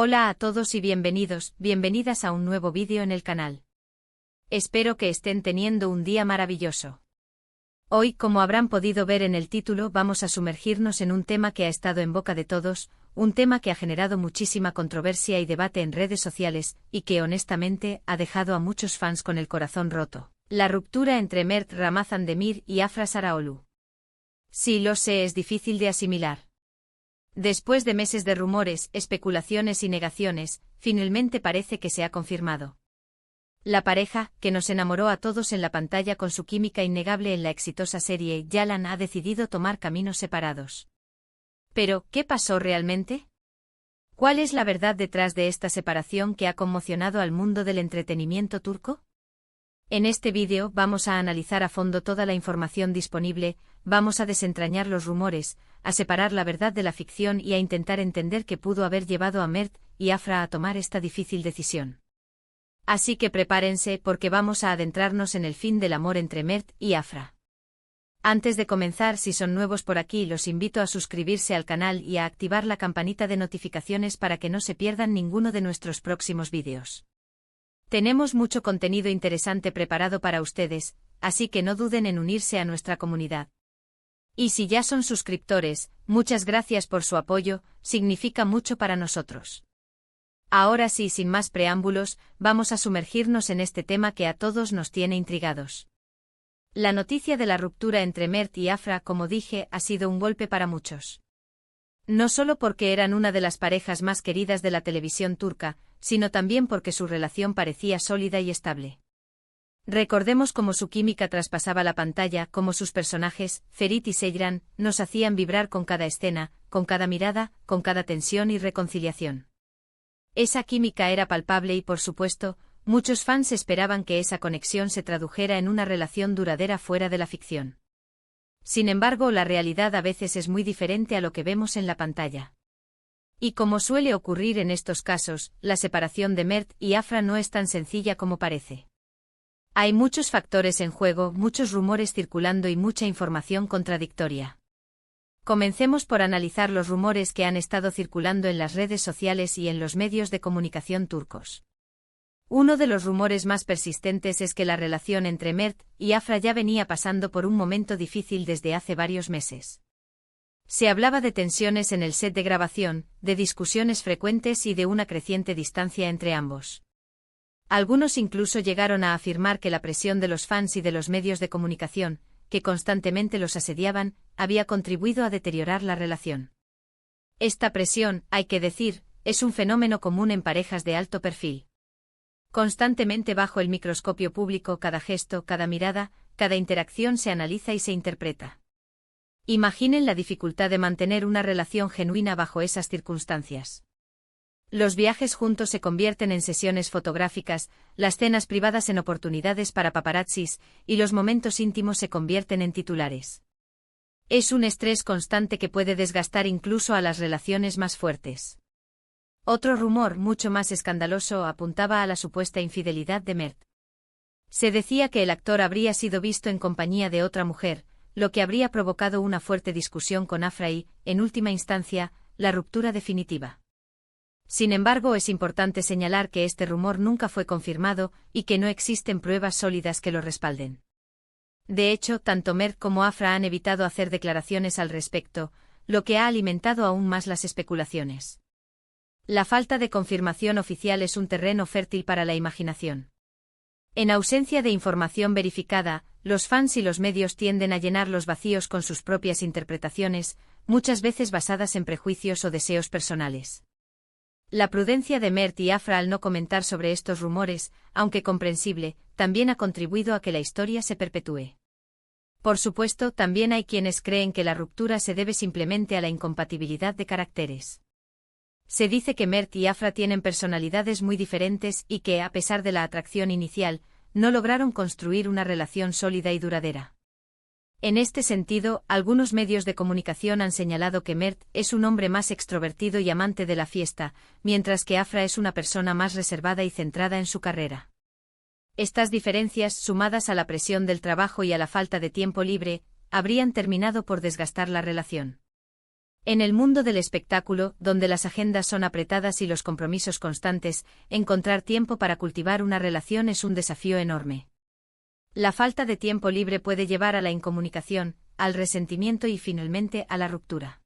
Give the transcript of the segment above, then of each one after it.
Hola a todos y bienvenidas a un nuevo vídeo en el canal. Espero que estén teniendo un día maravilloso. Hoy, como habrán podido ver en el título, vamos a sumergirnos en un tema que ha estado en boca de todos, un tema que ha generado muchísima controversia y debate en redes sociales, y que honestamente ha dejado a muchos fans con el corazón roto: la ruptura entre Mert Ramazan Demir y Afra Saraoglu. Sí, lo sé, es difícil de asimilar. Después de meses de rumores, especulaciones y negaciones, finalmente parece que se ha confirmado. La pareja, que nos enamoró a todos en la pantalla con su química innegable en la exitosa serie Yalan, ha decidido tomar caminos separados. Pero, ¿qué pasó realmente? ¿Cuál es la verdad detrás de esta separación que ha conmocionado al mundo del entretenimiento turco? En este vídeo vamos a analizar a fondo toda la información disponible, vamos a desentrañar los rumores, a separar la verdad de la ficción y a intentar entender qué pudo haber llevado a Mert y Afra a tomar esta difícil decisión. Así que prepárense porque vamos a adentrarnos en el fin del amor entre Mert y Afra. Antes de comenzar, si son nuevos por aquí, los invito a suscribirse al canal y a activar la campanita de notificaciones para que no se pierdan ninguno de nuestros próximos vídeos. Tenemos mucho contenido interesante preparado para ustedes, así que no duden en unirse a nuestra comunidad. Y si ya son suscriptores, muchas gracias por su apoyo, significa mucho para nosotros. Ahora sí, sin más preámbulos, vamos a sumergirnos en este tema que a todos nos tiene intrigados. La noticia de la ruptura entre Mert y Afra, como dije, ha sido un golpe para muchos. No solo porque eran una de las parejas más queridas de la televisión turca, sino también porque su relación parecía sólida y estable. Recordemos cómo su química traspasaba la pantalla, cómo sus personajes, Ferit y Seyran, nos hacían vibrar con cada escena, con cada mirada, con cada tensión y reconciliación. Esa química era palpable y, por supuesto, muchos fans esperaban que esa conexión se tradujera en una relación duradera fuera de la ficción. Sin embargo, la realidad a veces es muy diferente a lo que vemos en la pantalla. Y como suele ocurrir en estos casos, la separación de Mert y Afra no es tan sencilla como parece. Hay muchos factores en juego, muchos rumores circulando y mucha información contradictoria. Comencemos por analizar los rumores que han estado circulando en las redes sociales y en los medios de comunicación turcos. Uno de los rumores más persistentes es que la relación entre Mert y Afra ya venía pasando por un momento difícil desde hace varios meses. Se hablaba de tensiones en el set de grabación, de discusiones frecuentes y de una creciente distancia entre ambos. Algunos incluso llegaron a afirmar que la presión de los fans y de los medios de comunicación, que constantemente los asediaban, había contribuido a deteriorar la relación. Esta presión, hay que decir, es un fenómeno común en parejas de alto perfil. Constantemente bajo el microscopio público, cada gesto, cada mirada, cada interacción se analiza y se interpreta. Imaginen la dificultad de mantener una relación genuina bajo esas circunstancias. Los viajes juntos se convierten en sesiones fotográficas, las cenas privadas en oportunidades para paparazzis, y los momentos íntimos se convierten en titulares. Es un estrés constante que puede desgastar incluso a las relaciones más fuertes. Otro rumor, mucho más escandaloso, apuntaba a la supuesta infidelidad de Mert. Se decía que el actor habría sido visto en compañía de otra mujer, lo que habría provocado una fuerte discusión con Afra y, en última instancia, la ruptura definitiva. Sin embargo, es importante señalar que este rumor nunca fue confirmado y que no existen pruebas sólidas que lo respalden. De hecho, tanto Mert como Afra han evitado hacer declaraciones al respecto, lo que ha alimentado aún más las especulaciones. La falta de confirmación oficial es un terreno fértil para la imaginación. En ausencia de información verificada, los fans y los medios tienden a llenar los vacíos con sus propias interpretaciones, muchas veces basadas en prejuicios o deseos personales. La prudencia de Mert y Afra al no comentar sobre estos rumores, aunque comprensible, también ha contribuido a que la historia se perpetúe. Por supuesto, también hay quienes creen que la ruptura se debe simplemente a la incompatibilidad de caracteres. Se dice que Mert y Afra tienen personalidades muy diferentes y que, a pesar de la atracción inicial, no lograron construir una relación sólida y duradera. En este sentido, algunos medios de comunicación han señalado que Mert es un hombre más extrovertido y amante de la fiesta, mientras que Afra es una persona más reservada y centrada en su carrera. Estas diferencias, sumadas a la presión del trabajo y a la falta de tiempo libre, habrían terminado por desgastar la relación. En el mundo del espectáculo, donde las agendas son apretadas y los compromisos constantes, encontrar tiempo para cultivar una relación es un desafío enorme. La falta de tiempo libre puede llevar a la incomunicación, al resentimiento y finalmente a la ruptura.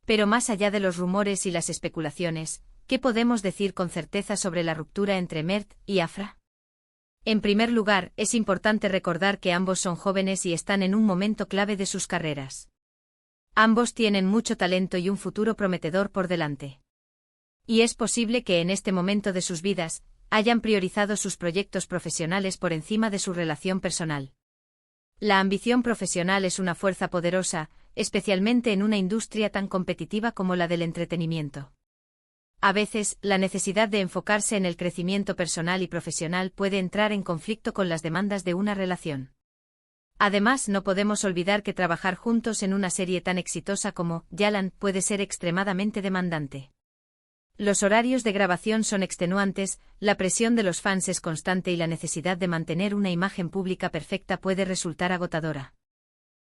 Pero más allá de los rumores y las especulaciones, ¿qué podemos decir con certeza sobre la ruptura entre Mert y Afra? En primer lugar, es importante recordar que ambos son jóvenes y están en un momento clave de sus carreras. Ambos tienen mucho talento y un futuro prometedor por delante. Y es posible que en este momento de sus vidas, hayan priorizado sus proyectos profesionales por encima de su relación personal. La ambición profesional es una fuerza poderosa, especialmente en una industria tan competitiva como la del entretenimiento. A veces, la necesidad de enfocarse en el crecimiento personal y profesional puede entrar en conflicto con las demandas de una relación. Además, no podemos olvidar que trabajar juntos en una serie tan exitosa como Yalan puede ser extremadamente demandante. Los horarios de grabación son extenuantes, la presión de los fans es constante y la necesidad de mantener una imagen pública perfecta puede resultar agotadora.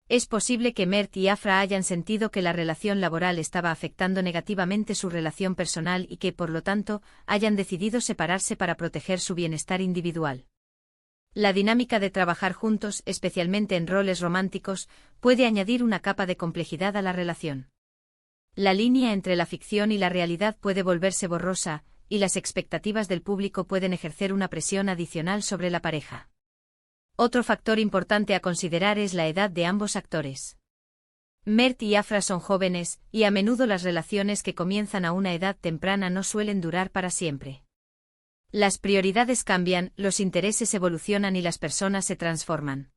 Es posible que Mert y Afra hayan sentido que la relación laboral estaba afectando negativamente su relación personal y que, por lo tanto, hayan decidido separarse para proteger su bienestar individual. La dinámica de trabajar juntos, especialmente en roles románticos, puede añadir una capa de complejidad a la relación. La línea entre la ficción y la realidad puede volverse borrosa, y las expectativas del público pueden ejercer una presión adicional sobre la pareja. Otro factor importante a considerar es la edad de ambos actores. Mert y Afra son jóvenes, y a menudo las relaciones que comienzan a una edad temprana no suelen durar para siempre. Las prioridades cambian, los intereses evolucionan y las personas se transforman.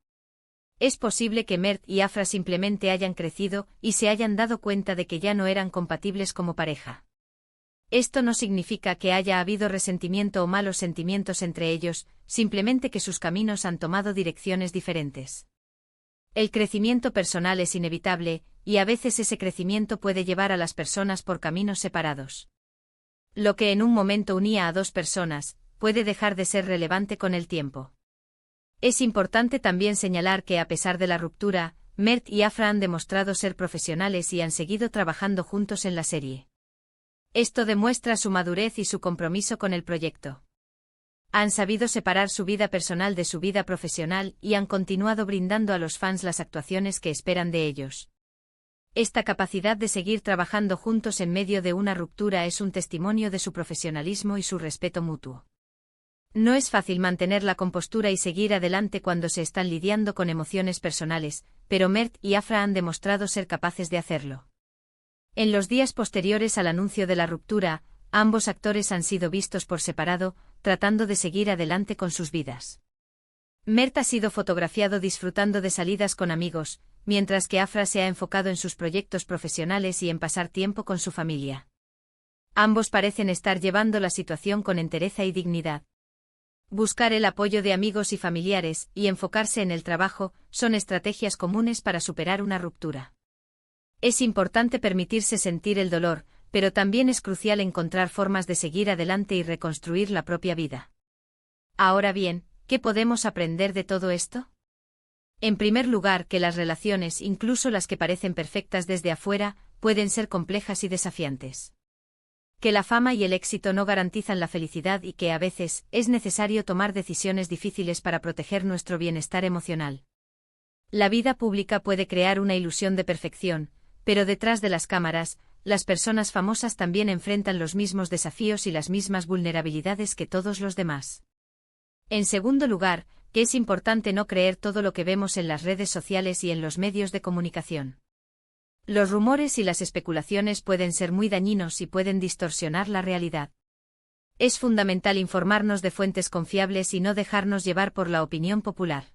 Es posible que Mert y Afra simplemente hayan crecido y se hayan dado cuenta de que ya no eran compatibles como pareja. Esto no significa que haya habido resentimiento o malos sentimientos entre ellos, simplemente que sus caminos han tomado direcciones diferentes. El crecimiento personal es inevitable, y a veces ese crecimiento puede llevar a las personas por caminos separados. Lo que en un momento unía a dos personas, puede dejar de ser relevante con el tiempo. Es importante también señalar que a pesar de la ruptura, Mert y Afra han demostrado ser profesionales y han seguido trabajando juntos en la serie. Esto demuestra su madurez y su compromiso con el proyecto. Han sabido separar su vida personal de su vida profesional y han continuado brindando a los fans las actuaciones que esperan de ellos. Esta capacidad de seguir trabajando juntos en medio de una ruptura es un testimonio de su profesionalismo y su respeto mutuo. No es fácil mantener la compostura y seguir adelante cuando se están lidiando con emociones personales, pero Mert y Afra han demostrado ser capaces de hacerlo. En los días posteriores al anuncio de la ruptura, ambos actores han sido vistos por separado, tratando de seguir adelante con sus vidas. Mert ha sido fotografiado disfrutando de salidas con amigos, mientras que Afra se ha enfocado en sus proyectos profesionales y en pasar tiempo con su familia. Ambos parecen estar llevando la situación con entereza y dignidad. Buscar el apoyo de amigos y familiares y enfocarse en el trabajo son estrategias comunes para superar una ruptura. Es importante permitirse sentir el dolor, pero también es crucial encontrar formas de seguir adelante y reconstruir la propia vida. Ahora bien, ¿qué podemos aprender de todo esto? En primer lugar, que las relaciones, incluso las que parecen perfectas desde afuera, pueden ser complejas y desafiantes. Que la fama y el éxito no garantizan la felicidad y que a veces es necesario tomar decisiones difíciles para proteger nuestro bienestar emocional. La vida pública puede crear una ilusión de perfección, pero detrás de las cámaras, las personas famosas también enfrentan los mismos desafíos y las mismas vulnerabilidades que todos los demás. En segundo lugar, que es importante no creer todo lo que vemos en las redes sociales y en los medios de comunicación. Los rumores y las especulaciones pueden ser muy dañinos y pueden distorsionar la realidad. Es fundamental informarnos de fuentes confiables y no dejarnos llevar por la opinión popular.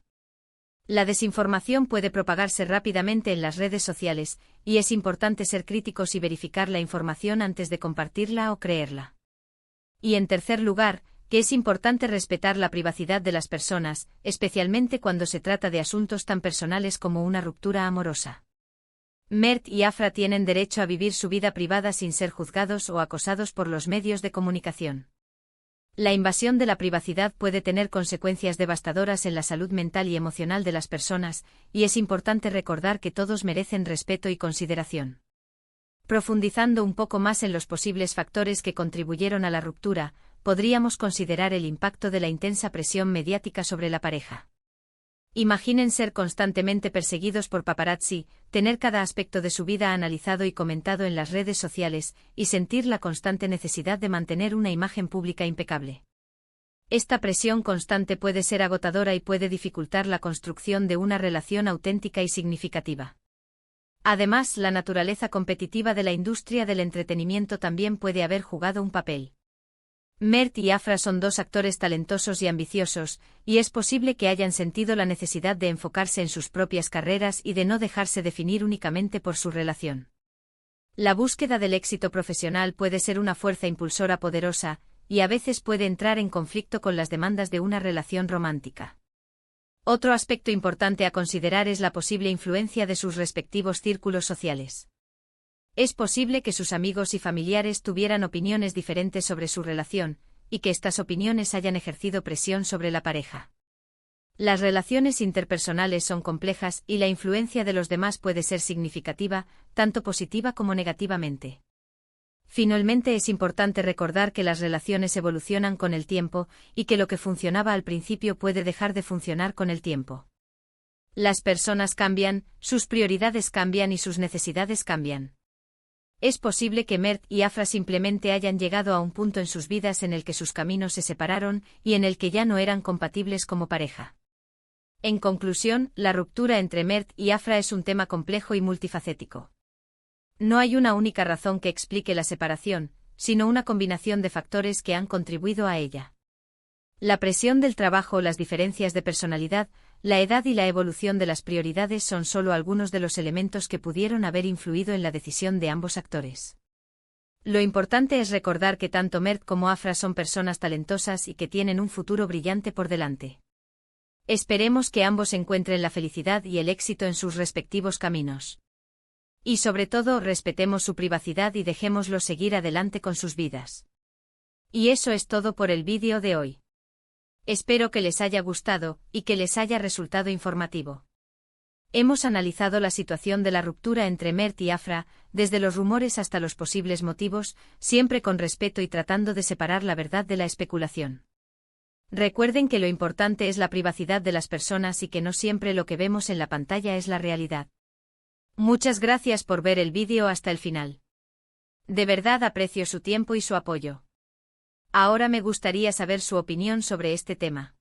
La desinformación puede propagarse rápidamente en las redes sociales, y es importante ser críticos y verificar la información antes de compartirla o creerla. Y en tercer lugar, que es importante respetar la privacidad de las personas, especialmente cuando se trata de asuntos tan personales como una ruptura amorosa. Mert y Afra tienen derecho a vivir su vida privada sin ser juzgados o acosados por los medios de comunicación. La invasión de la privacidad puede tener consecuencias devastadoras en la salud mental y emocional de las personas, y es importante recordar que todos merecen respeto y consideración. Profundizando un poco más en los posibles factores que contribuyeron a la ruptura, podríamos considerar el impacto de la intensa presión mediática sobre la pareja. Imaginen ser constantemente perseguidos por paparazzi, tener cada aspecto de su vida analizado y comentado en las redes sociales, y sentir la constante necesidad de mantener una imagen pública impecable. Esta presión constante puede ser agotadora y puede dificultar la construcción de una relación auténtica y significativa. Además, la naturaleza competitiva de la industria del entretenimiento también puede haber jugado un papel. Mert y Afra son dos actores talentosos y ambiciosos, y es posible que hayan sentido la necesidad de enfocarse en sus propias carreras y de no dejarse definir únicamente por su relación. La búsqueda del éxito profesional puede ser una fuerza impulsora poderosa, y a veces puede entrar en conflicto con las demandas de una relación romántica. Otro aspecto importante a considerar es la posible influencia de sus respectivos círculos sociales. Es posible que sus amigos y familiares tuvieran opiniones diferentes sobre su relación, y que estas opiniones hayan ejercido presión sobre la pareja. Las relaciones interpersonales son complejas y la influencia de los demás puede ser significativa, tanto positiva como negativamente. Finalmente, es importante recordar que las relaciones evolucionan con el tiempo y que lo que funcionaba al principio puede dejar de funcionar con el tiempo. Las personas cambian, sus prioridades cambian y sus necesidades cambian. Es posible que Mert y Afra simplemente hayan llegado a un punto en sus vidas en el que sus caminos se separaron y en el que ya no eran compatibles como pareja. En conclusión, la ruptura entre Mert y Afra es un tema complejo y multifacético. No hay una única razón que explique la separación, sino una combinación de factores que han contribuido a ella. La presión del trabajo, las diferencias de personalidad, la edad y la evolución de las prioridades son solo algunos de los elementos que pudieron haber influido en la decisión de ambos actores. Lo importante es recordar que tanto Mert como Afra son personas talentosas y que tienen un futuro brillante por delante. Esperemos que ambos encuentren la felicidad y el éxito en sus respectivos caminos. Y sobre todo, respetemos su privacidad y dejémoslos seguir adelante con sus vidas. Y eso es todo por el vídeo de hoy. Espero que les haya gustado y que les haya resultado informativo. Hemos analizado la situación de la ruptura entre Mert y Afra, desde los rumores hasta los posibles motivos, siempre con respeto y tratando de separar la verdad de la especulación. Recuerden que lo importante es la privacidad de las personas y que no siempre lo que vemos en la pantalla es la realidad. Muchas gracias por ver el vídeo hasta el final. De verdad aprecio su tiempo y su apoyo. Ahora me gustaría saber su opinión sobre este tema.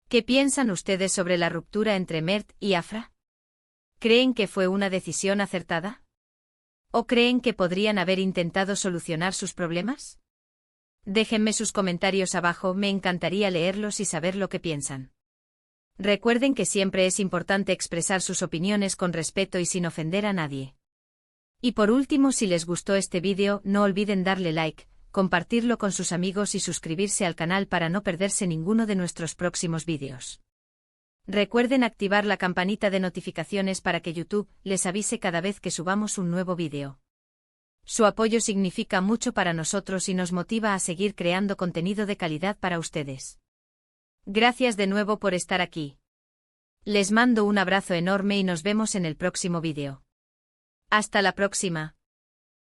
¿Qué piensan ustedes sobre la ruptura entre Mert y Afra? ¿Creen que fue una decisión acertada? ¿O creen que podrían haber intentado solucionar sus problemas? Déjenme sus comentarios abajo, me encantaría leerlos y saber lo que piensan. Recuerden que siempre es importante expresar sus opiniones con respeto y sin ofender a nadie. Y por último, si les gustó este vídeo, no olviden darle like, compartirlo con sus amigos y suscribirse al canal para no perderse ninguno de nuestros próximos vídeos. Recuerden activar la campanita de notificaciones para que YouTube les avise cada vez que subamos un nuevo vídeo. Su apoyo significa mucho para nosotros y nos motiva a seguir creando contenido de calidad para ustedes. Gracias de nuevo por estar aquí. Les mando un abrazo enorme y nos vemos en el próximo vídeo. Hasta la próxima.